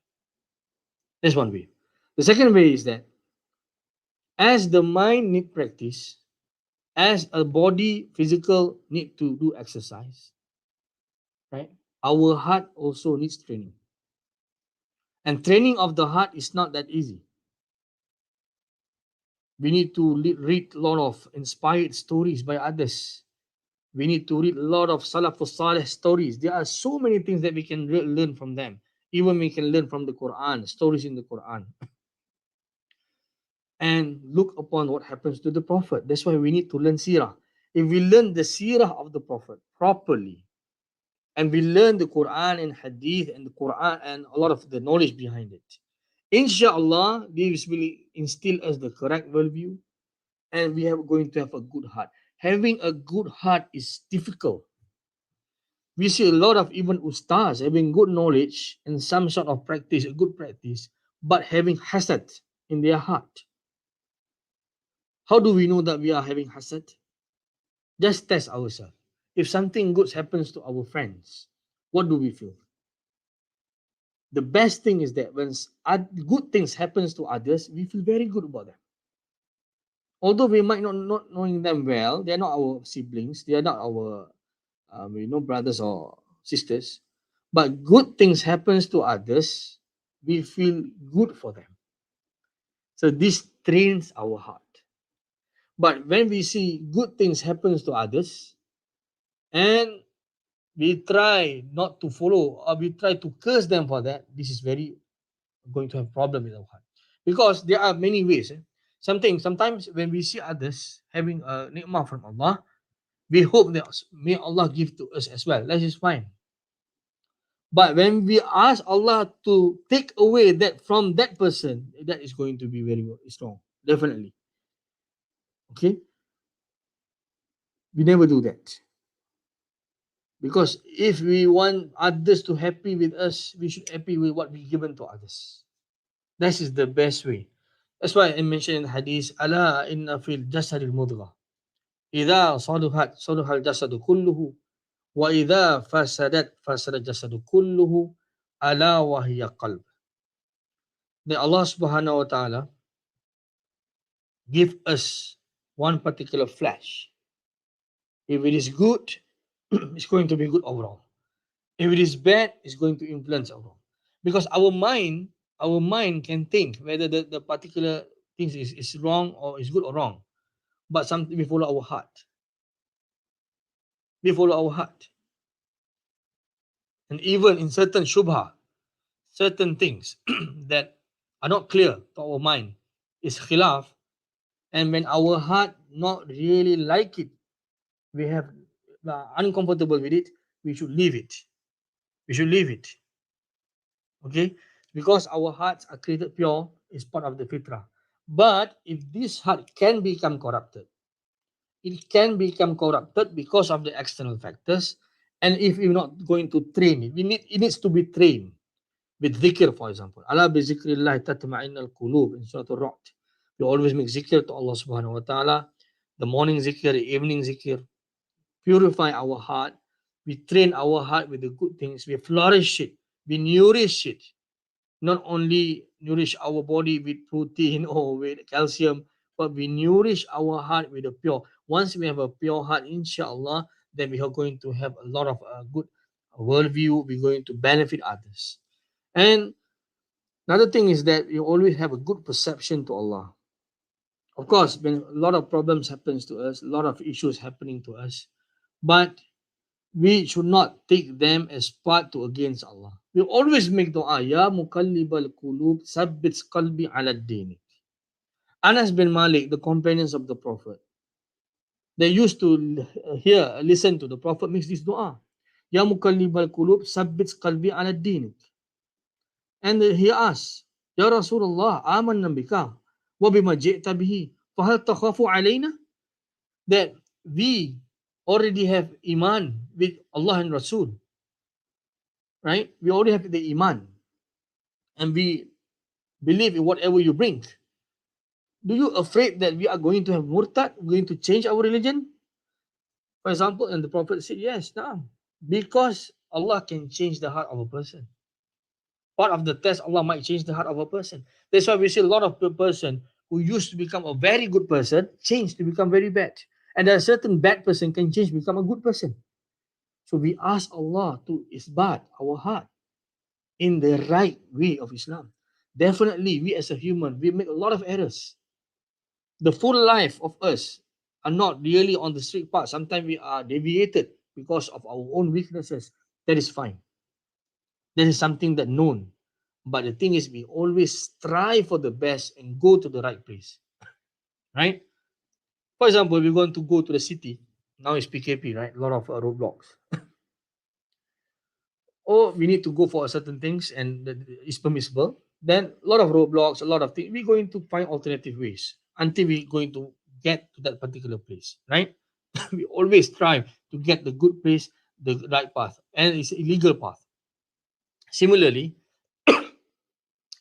That's one way. The second way is that as the mind need practice, as a body physical need to do exercise, right? Our heart also needs training. And training of the heart is not that easy. We need to read a lot of inspired stories by others. We need to read a lot of Salafus Saleh stories. There are so many things that we can learn from them. Even we can learn from the Quran, stories in the Quran. And look upon what happens to the Prophet. That's why we need to learn Sirah. If we learn the Sirah of the Prophet properly, and we learn the Quran and Hadith and the Quran and a lot of the knowledge behind it, inshallah, this will instill us the correct worldview, and we are going to have a good heart. Having a good heart is difficult. We see a lot of even ustaz having good knowledge and some sort of practice, a good practice, but having hasad in their heart. How do we know that we are having hasad? Just test ourselves. If something good happens to our friends, what do we feel? The best thing is that when good things happens to others, we feel very good about them. Although we might not knowing them well, they are not our siblings, they are not our brothers or sisters, but good things happens to others, we feel good for them. So this trains our heart. But when we see good things happens to others, and we try not to follow or we try to curse them for that, this is very going to have problem with our heart. Because there are many ways. Sometimes when we see others having a ni'mah from Allah, we hope that may Allah give to us as well. That is fine. But when we ask Allah to take away that from that person, that is going to be very strong. Definitely. Okay? We never do that. Because if we want others to happy with us, we should happy with what we given to others. That is the best way. That's why I mentioned in the hadith, Ala inna fil jasadil mudghah. Idha saluhat saluhal jasadu kulluhu. Wa idha fasadat fasada jasadu kulluhu. Ala wa hiya qalb. That Allah subhanahu wa ta'ala give us one particular flesh. If it is good, it's going to be good overall. If it is bad, it's going to influence overall. Because our mind can think whether the particular things is wrong or is good or wrong. But something we follow our heart. We follow our heart. And even in certain shubha, certain things that are not clear to our mind is khilaf. And when our heart not really like it, we have uncomfortable with it, we should leave it. We should leave it. Okay? Because our hearts are created pure, is part of the fitrah. But if this heart can become corrupted, it can become corrupted because of the external factors. And if you're not going to train it, it needs to be trained with dhikr, for example. Allah bi zikrillah tatma'innal qulub in Surah Al-Ra'd. We always make zikr to Allah subhanahu wa ta'ala. The morning zikr, the evening zikr. Purify our heart. We train our heart with the good things. We flourish it. We nourish it. Not only nourish our body with protein or with calcium, but we nourish our heart with a pure. Once we have a pure heart, inshallah, then we are going to have a lot of good worldview. We're going to benefit others. And another thing is that you always have a good perception to Allah. Of course, when a lot of problems happens to us, a lot of issues happening to us, but we should not take them as part to against Allah. We always make dua, Ya Muqallibal Qulub, Sabbit Qalbi ala Dinik. Anas bin Malik, the companions of the Prophet, they used to listen to the Prophet makes this dua. Ya Muqallibal Qulub, Sabbit Qalbi ala Dinik. And he asked, Ya Rasulullah, amanna bika, wa bima ji'ta bihi, fahal takhafu alayna? That we already have iman with Allah and Rasul, right? We already have the iman, and we believe in whatever you bring. Do you afraid that we are going to have murtad, going to change our religion? For example, and the Prophet said, yes, no, because Allah can change the heart of a person. Part of the test, Allah might change the heart of a person. That's why we see a lot of person who used to become a very good person change to become very bad. And a certain bad person can change become a good person. So we ask Allah to isbat our heart in the right way of Islam. Definitely, we as a human, we make a lot of errors. The full life of us are not really on the straight path. Sometimes we are deviated because of our own weaknesses. That is fine. That is something that known. But the thing is, we always strive for the best and go to the right place. Right? For example, we're going to go to the city. Now it's PKP, right? A lot of roadblocks. Or we need to go for certain things and it's permissible. Then a lot of roadblocks, a lot of things. We're going to find alternative ways until we're going to get to that particular place, right? We always strive to get the good place, the right path, and it's illegal path. Similarly,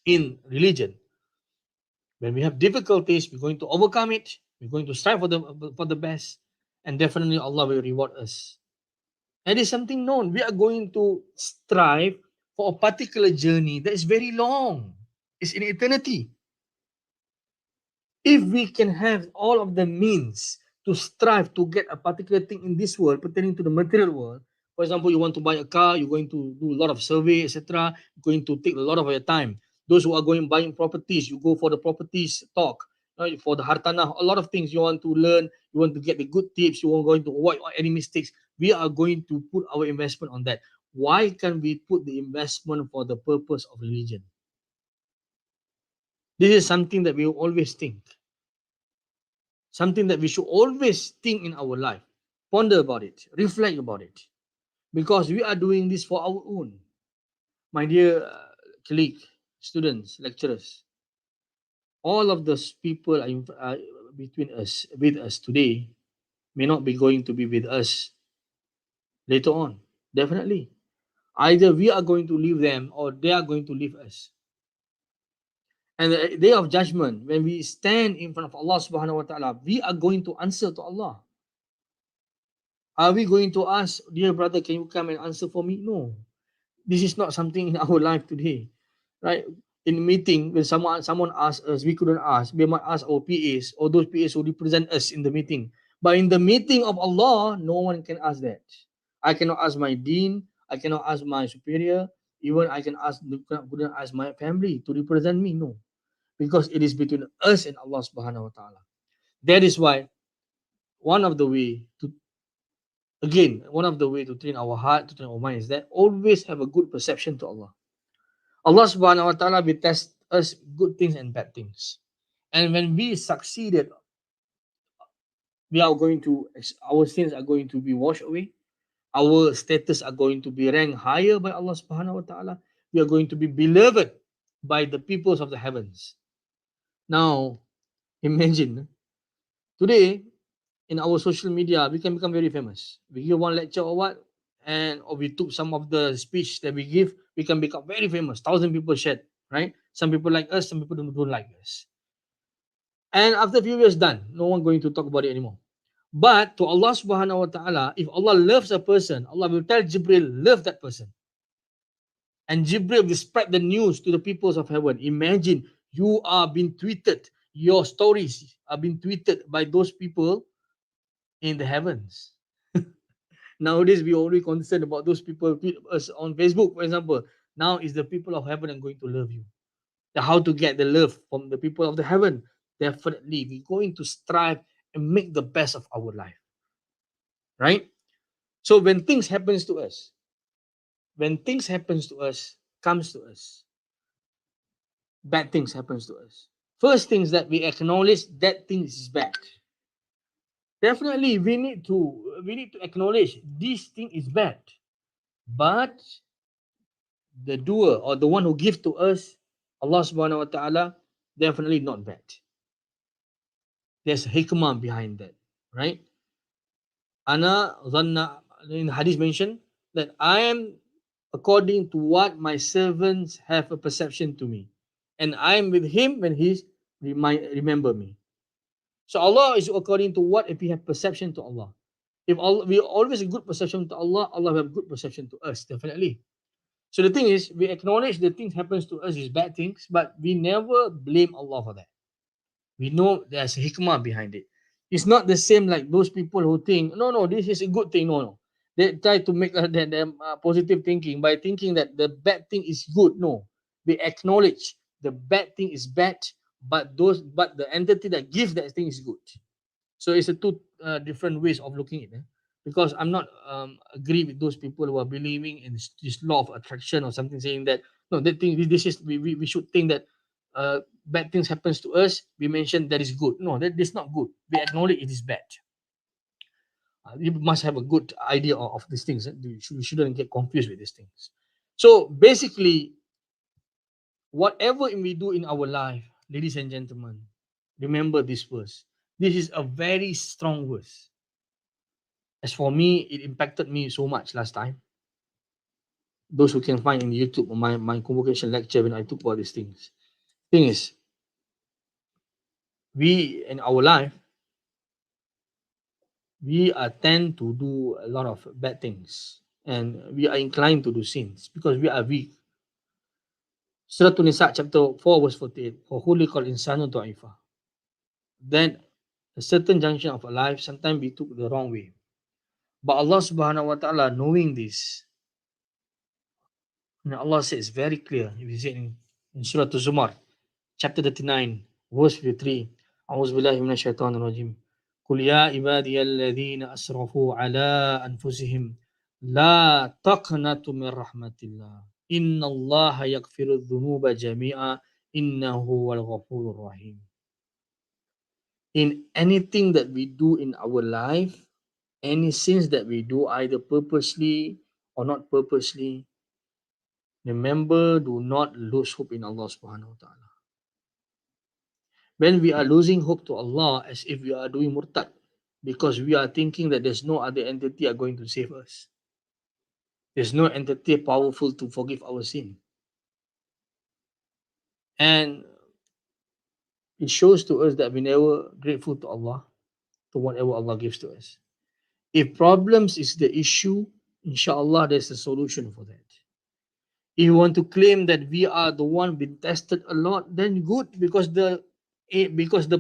in religion, when we have difficulties, we're going to overcome it. We're going to strive for the best, and definitely Allah will reward us. And it's something known. We are going to strive for a particular journey that is very long. It's in eternity. If we can have all of the means to strive to get a particular thing in this world pertaining to the material world, for example, you want to buy a car, you're going to do a lot of survey, etc. Going to take a lot of your time. Those who are going buying properties, you go for the properties talk. For the hartanah, a lot of things you want to learn, you want to get the good tips, you are going to avoid any mistakes. We are going to put our investment on that. Why can't we put the investment for the purpose of religion? This is something that we always think. Something that we should always think in our life. Ponder about it. Reflect about it. Because we are doing this for our own. My dear colleague, students, lecturers, all of those people are between us, with us today, may not be going to be with us later on. Definitely. Either we are going to leave them or they are going to leave us. And the day of judgment, when we stand in front of Allah subhanahu wa ta'ala, we are going to answer to Allah. Are we going to ask, dear brother, can you come and answer for me? No. This is not something in our life today. Right? In meeting, when someone asks us, we couldn't ask. We might ask our PAs or those PAs who represent us in the meeting. But in the meeting of Allah, no one can ask that. I cannot ask my dean. I cannot ask my superior. Even I couldn't ask my family to represent me. No. Because it is between us and Allah subhanahu wa ta'ala. That is why one of the way to train our heart, to train our mind is that always have a good perception to Allah. Allah subhanahu wa ta'ala will test us good things and bad things. And when we succeeded, our sins are going to be washed away. Our status are going to be ranked higher by Allah subhanahu wa ta'ala. We are going to be beloved by the peoples of the heavens. Now, imagine, today, in our social media, we can become very famous. We give one lecture or what, or we took some of the speech that we give, we can become very famous. 1,000 people shared, right? Some people like us, some people don't like us. And after a few years done, no one going to talk about it anymore. But to Allah subhanahu wa ta'ala, if Allah loves a person, Allah will tell Jibril, love that person. And Jibril will spread the news to the peoples of heaven. Imagine you are being tweeted, your stories are being tweeted by those people in the heavens. Nowadays, we already concerned about those people tweet us on Facebook, for example. Now is the people of heaven are going to love you. How to get the love from the people of the heaven? Definitely, we're going to strive and make the best of our life, right? So when things happens to us, comes to us, bad things happens to us. First things that we acknowledge that things is bad. Definitely, we need to acknowledge this thing is bad, but the doer or the one who gives to us, Allah Subhanahu wa Taala, definitely not bad. There's hikmah behind that, right? Ana dhanna, in hadith mentioned that I am according to what my servants have a perception to me, and I am with him when he remember me. So Allah is according to what if we have perception to Allah. If Allah, we always a good perception to Allah, Allah will have good perception to us, definitely. So the thing is, we acknowledge the things happens to us is bad things, but we never blame Allah for that. We know there's a hikmah behind it. It's not the same like those people who think, no, no, this is a good thing. No, no. They try to make them positive thinking by thinking that the bad thing is good. No, we acknowledge the bad thing is bad, but the entity that gives that thing is good. So it's a two different ways of looking at it. Because I'm not agree with those people who are believing in this law of attraction or something saying that no, that thing this is we should think that bad things happens to us. We mention that is good. No, that is not good. We acknowledge it is bad. You must have a good idea of these things. We shouldn't get confused with these things. So basically, whatever we do in our life, ladies and gentlemen, remember this verse. This is a very strong verse. As for me, it impacted me so much last time. Those who can find in YouTube my convocation lecture when I talk about these things. Thing is, we in our life, we tend to do a lot of bad things, and we are inclined to do sins because we are weak. Surah An-Nisa chapter 4 verse 48. For who called insanu da'ifa. Then a certain junction of our life, sometimes we took the wrong way. But Allah Subhanahu wa Ta'ala, knowing this, and Allah says very clear, if you see in Surah Zumar, chapter 39, verse 53, أعوذ بالله من الشيطان الرجيم قل يا عبادي الذين أسرفوا على أنفسهم لا تقنطوا من رحمة الله إن الله يغفر الذنوب جميعا إنه هو الغفور الرحيم. In anything that we do in our life, any sins that we do, either purposely or not purposely, remember, do not lose hope in Allah Subhanahu wa Ta'ala. When we are losing hope to Allah, as if we are doing murtad, because we are thinking that there's no other entity are going to save us. There's no entity powerful to forgive our sin. And it shows to us that we never grateful to Allah, to whatever Allah gives to us. If problems is the issue, inshallah, there's a solution for that. If you want to claim that we are the one being tested a lot, then good, because the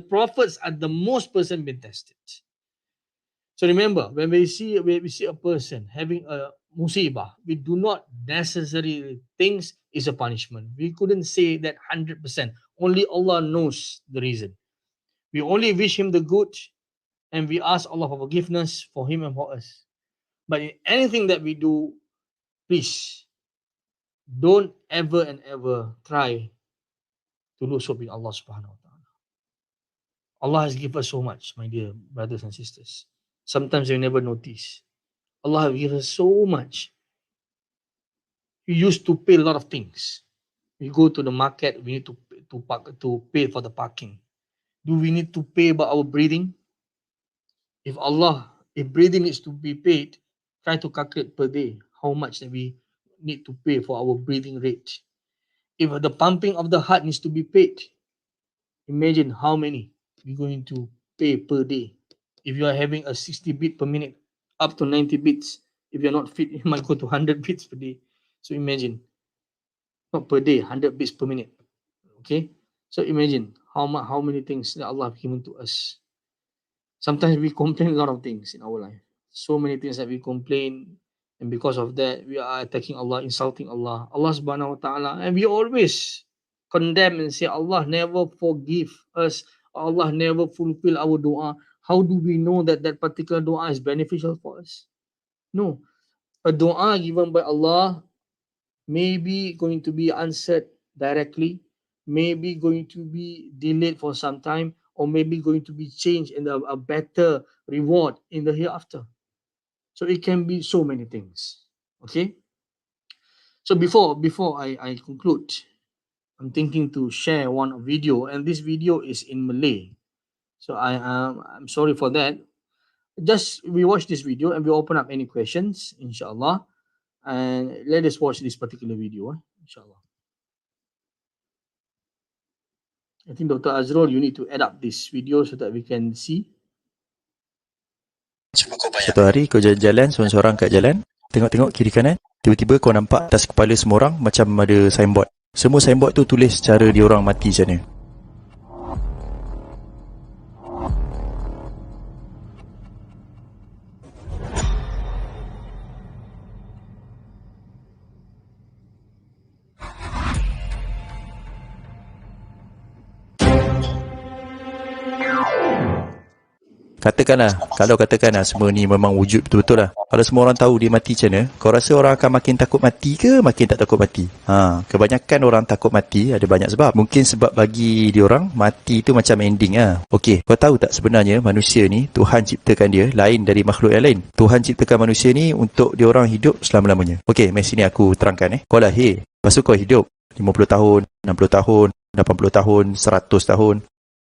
prophets are the most person being tested. So remember, when we see a person having a musibah, we do not necessarily think is a punishment. We couldn't say that 100%. Only Allah knows the reason. We only wish him the good, and we ask Allah for forgiveness for him and for us. But in anything that we do, please don't ever and ever try to lose hope in Allah Subhanahu wa Ta'ala. Allah has given us so much, my dear brothers and sisters. Sometimes we never notice. Allah has given us so much. We used to pay a lot of things. We go to the market, we need to pay for the parking. Do we need to pay about our breathing? If breathing needs to be paid, try to calculate per day how much that we need to pay for our breathing rate. If the pumping of the heart needs to be paid, imagine how many you're going to pay per day. If you are having a 60 beat per minute, up to 90 beats, if you're not fit, you might go to 100 beats per day. So imagine, not per day, 100 beats per minute. Okay, so imagine how many things that Allah have given to us. Sometimes we complain a lot of things in our life. So many things that we complain, and because of that, we are attacking Allah, insulting Allah subhanahu wa ta'ala, and we always condemn and say Allah never forgive us, Allah never fulfill our dua. How do we know that that particular dua is beneficial for us? No. A dua given by Allah may be going to be answered directly, maybe going to be delayed for some time, or maybe going to be changed in a better reward in the hereafter. So it can be so many things. Okay. So before I conclude, I'm thinking to share one video, and this video is in Malay. So I'm sorry for that. Just we watch this video and we open up any questions, inshallah, and let us watch this particular video, inshallah. I think Dr. Azrul, you need to add up this video so that we can see. Satu hari kau jalan-jalan seorang-seorang kat jalan, tengok-tengok kiri kanan, tiba-tiba kau nampak atas kepala semua orang macam ada signboard. Semua signboard tu tulis cara dia orang mati macam mana. Kalau katakanlah semua ni memang wujud betul-betul lah. Kalau semua orang tahu dia mati macam mana, kau rasa orang akan makin takut mati ke makin tak takut mati? Kebanyakan orang takut mati ada banyak sebab. Mungkin sebab bagi dia orang mati tu macam ending lah. Okey, kau tahu tak sebenarnya manusia ni Tuhan ciptakan dia lain dari makhluk yang lain. Tuhan ciptakan manusia ni untuk dia orang hidup selama-lamanya. Okey, mari sini aku terangkan. Kau lahir, lepas tu kau hidup 50 tahun, 60 tahun, 80 tahun, 100 tahun.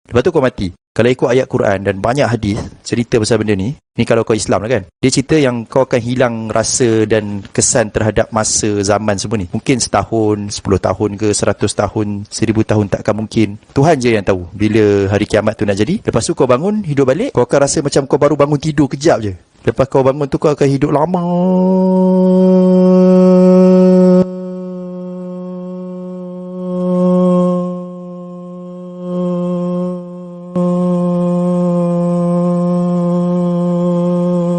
Lepas tu kau mati. Kalau ikut ayat Quran dan banyak hadis cerita pasal benda ni kalau kau Islam lah kan, dia cerita yang kau akan hilang rasa dan kesan terhadap masa zaman semua ni. Mungkin setahun, 10 tahun ke, 100 tahun, 1000 tahun takkan mungkin. Tuhan je yang tahu bila hari kiamat tu nak jadi. Lepas tu kau bangun, hidup balik, kau akan rasa macam kau baru bangun tidur kejap je. Lepas kau bangun tu kau akan hidup lama.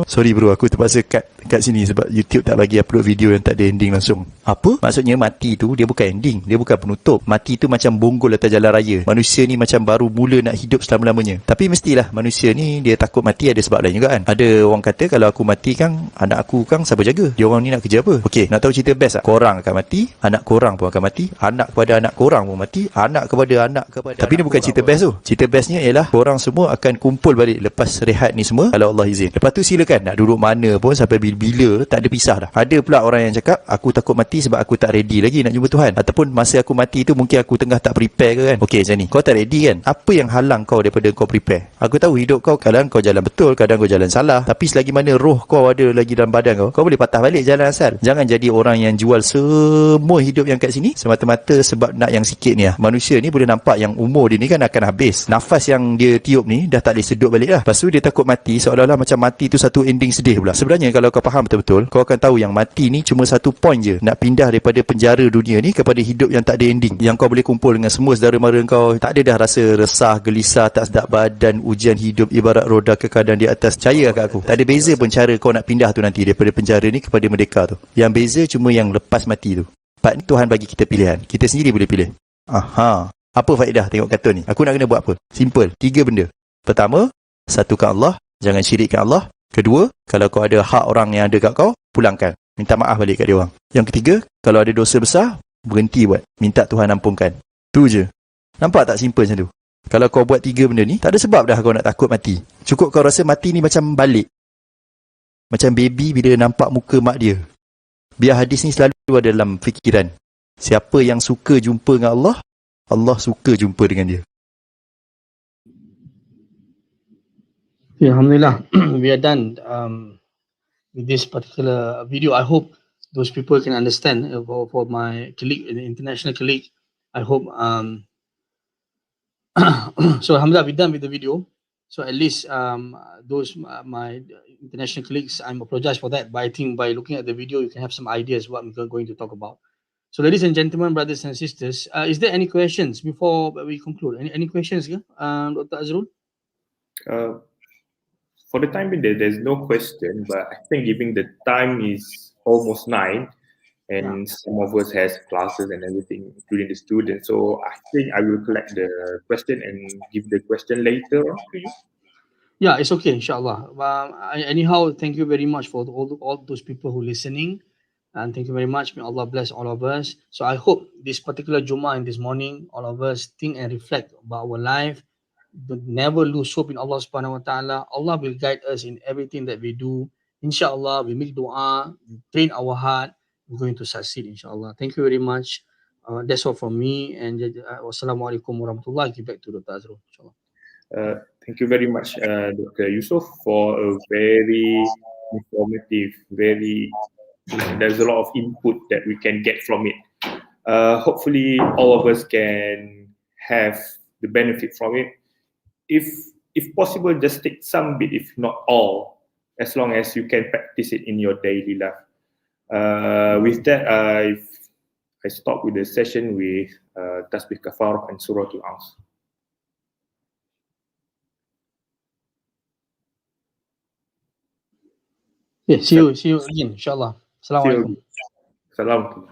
Sorry bro, aku terpaksa kat sini sebab YouTube tak bagi upload video yang tak ada ending langsung. Apa? Maksudnya mati tu dia bukan ending, dia bukan penutup. Mati tu macam bonggol atas jalan raya. Manusia ni macam baru mula nak hidup selama-lamanya. Tapi mestilah manusia ni dia takut mati ada sebab lain juga kan. Ada orang kata kalau aku mati kan, anak aku kan siapa jaga? Dia orang ni nak kerja apa? Okey, nak tahu cerita best tak? Korang akan mati, anak korang pun akan mati, anak kepada anak korang pun mati, anak kepada anak kepada. Tapi ni bukan cerita best tu. Cerita bestnya ialah korang semua akan kumpul balik lepas rehat ni semua kalau Allah izin. Lepas tu silakan nak duduk mana pun sampai bila-bila tak ada pisah dah. Ada pula orang yang cakap aku takut mati sebab aku tak ready lagi nak jumpa Tuhan, ataupun masa aku mati tu mungkin aku tengah tak prepare ke kan. Okey macam ni, kau tak ready kan, apa yang halang kau daripada kau prepare? Aku tahu hidup kau kadang kau jalan betul, kadang kau jalan salah, tapi selagi mana roh kau ada lagi dalam badan kau boleh patah balik jalan asal. Jangan jadi orang yang jual semua hidup yang kat sini semata-mata sebab nak yang sikit ni lah. Manusia ni boleh nampak yang umur dia ni kan akan habis, nafas yang dia tiup ni dah tak boleh sedut balik lah. Lepas tu dia takut mati seolah-olah macam mati tu satu ending sedih pula. Sebenarnya kalau kau faham betul-betul, kau akan tahu yang mati ni cuma satu point je, nak pindah daripada penjara dunia ni kepada hidup yang tak ada ending, yang kau boleh kumpul dengan semua saudara mara kau, tak ada dah rasa resah, gelisah, tak sedap badan, ujian hidup ibarat roda kekadang di atas. Percaya kat aku, tak ada beza pun cara kau nak pindah tu nanti daripada penjara ni kepada merdeka tu. Yang beza cuma yang lepas mati tu. Part ni Tuhan bagi kita pilihan, kita sendiri boleh pilih. Apa faedah tengok kartun ni? Aku nak kena buat apa? Simple, 3 benda. Pertama, satukan Allah, jangan syirikkan Allah. Kedua, kalau kau ada hak orang yang ada kat kau, pulangkan, minta maaf balik kat dia orang. Yang ketiga, kalau ada dosa besar, berhenti buat, minta Tuhan ampunkan. Tu je. Nampak tak simple macam tu? Kalau kau buat 3 benda ni, tak ada sebab dah kau nak takut mati. Cukup kau rasa mati ni macam balik, macam baby bila nampak muka mak dia. Biar hadis ni selalu ada dalam fikiran. Siapa yang suka jumpa dengan Allah, Allah suka jumpa dengan dia. Alhamdulillah, we are done with this particular video. I hope those people can understand. For my colleague, the international colleague, I hope. So Alhamdulillah, we're done with the video. So at least those my international colleagues, I'm apologize for that. But I think by looking at the video, you can have some ideas what we're going to talk about. So, ladies and gentlemen, brothers and sisters, is there any questions before we conclude? Any questions, Dr. Azrul? For the time being, there's no question, but I think given the time is almost 9, and some of us has classes and everything, including the students. So I think I will collect the question and give the question later on to you. Yeah, it's okay, inshallah. Anyhow, thank you very much for all those people who listening. And thank you very much. May Allah bless all of us. So I hope this particular Jummah and this morning, all of us think and reflect about our life. But never lose hope in Allah subhanahu wa ta'ala. Allah will guide us in everything that we do. Inshallah, we make dua, we train our heart, we're going to succeed, inshallah. Thank you very much. That's all from me. And wassalamualaikum warahmatullahi. Give back to Dr. Azrul, inshallah. Thank you very much, Dr. Yusuf, for a very informative, there's a lot of input that we can get from it. Hopefully, all of us can have the benefit from it. If possible, just take some bit, if not all, as long as you can practice it in your daily life. With that, I stop with the session with Tasbih Kafarah and Surah Al-Asr. Yeah, see you again, inshallah. Assalamualaikum. Assalamualaikum.